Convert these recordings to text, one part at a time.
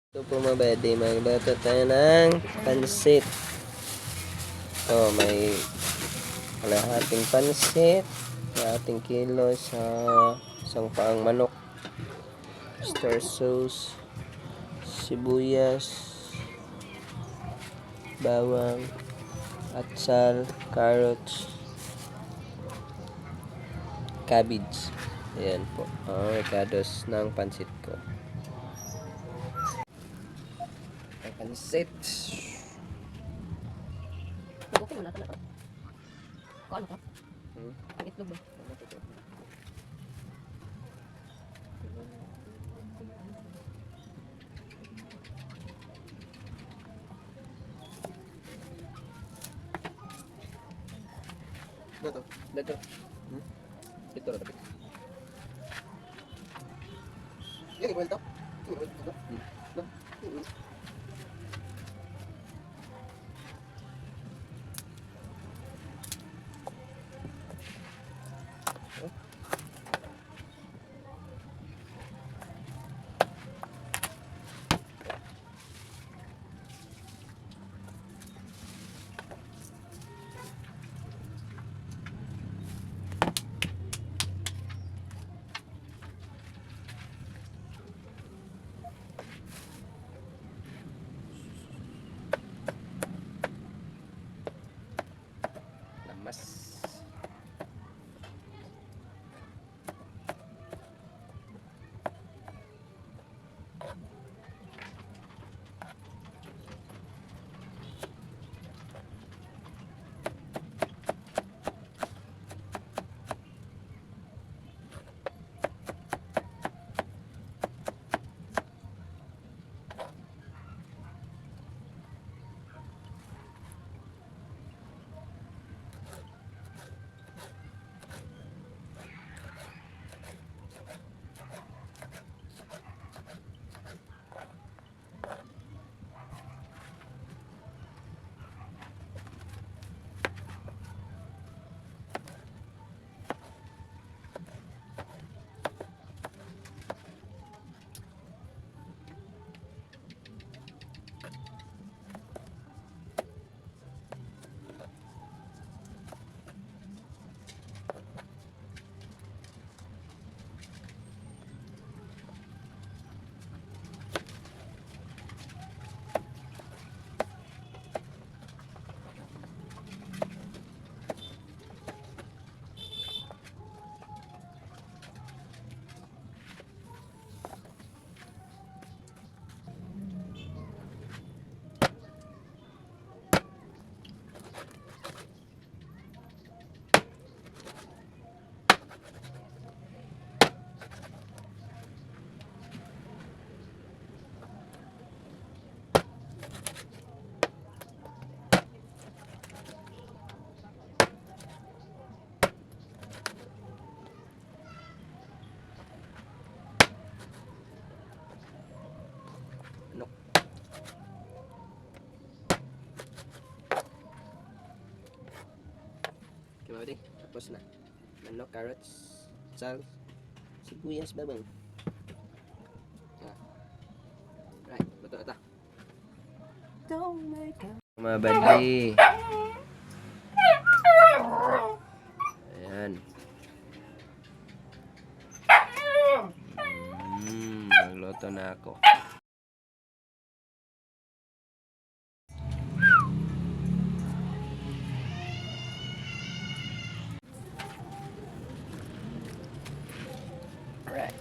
Ito po mga buddy, magluto tayo ng pansit. May kalahating pansit, kalahating kilo sa isang paang manok, star sauce, sibuyas, bawang, atsal, carrots, cabbage. Ayan po ang rekados ng pansit ko. Pansit. Okay mo na ito na ito. Kung ano ka? Ang itlog ba? Dito. Dito. Dito na tapit. Yan, ikwento. Lamas. Okay, tapos na. Manok, carrots, sal, sibuyas, bawang. Right, luto na ito. Mga buddy. Ayan. Magluto na ako. Right.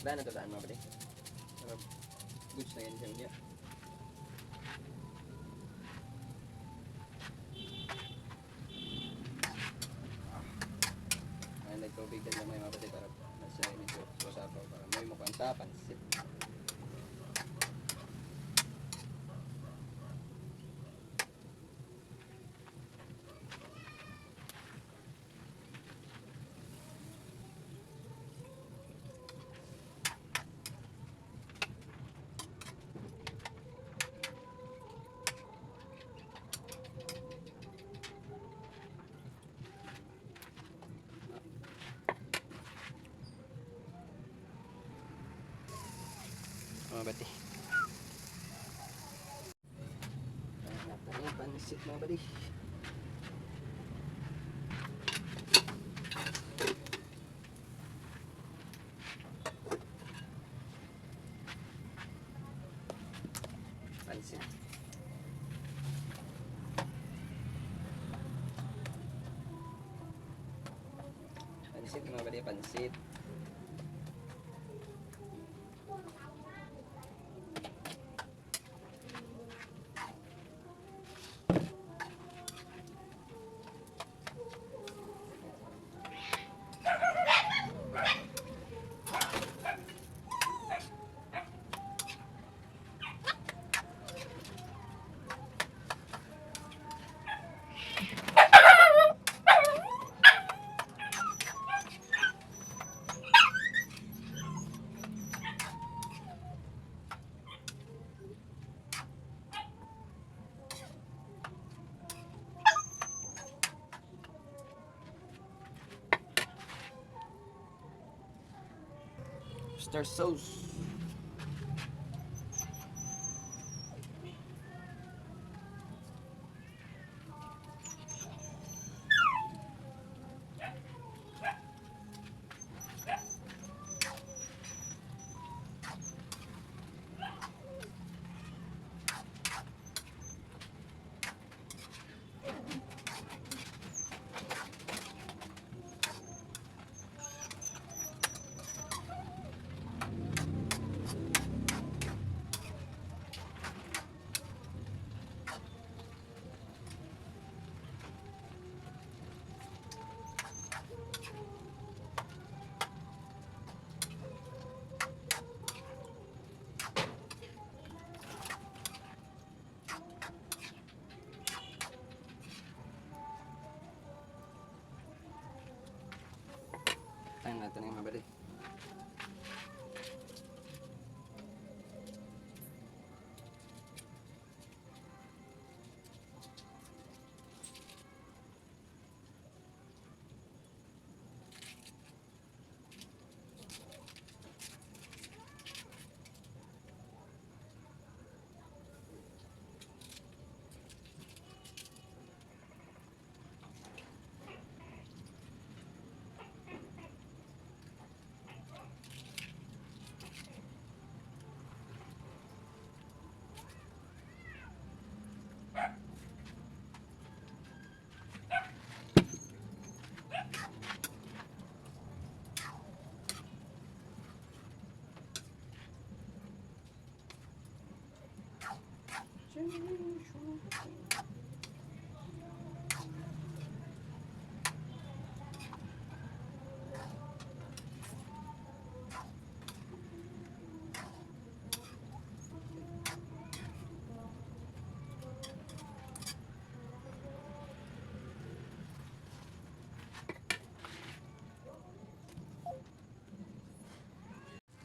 Daan na to daan mga buddy. Para goods na yan siya niya. Ay, nagtubig din naman mga buddy para nasa medyo sasapaw para may mukhang pansit. Mga buddy. Natin yung pansit mga buddy. Pansit. Pansit mga buddy, pansit. Star sauce. Tayo natin yung mabali.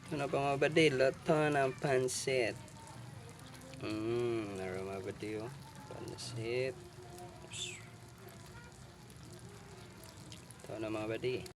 Ano pa mga buddy? Luto ng pansit. Naro mga buddy oh. Pansit. Ito na mga buddy.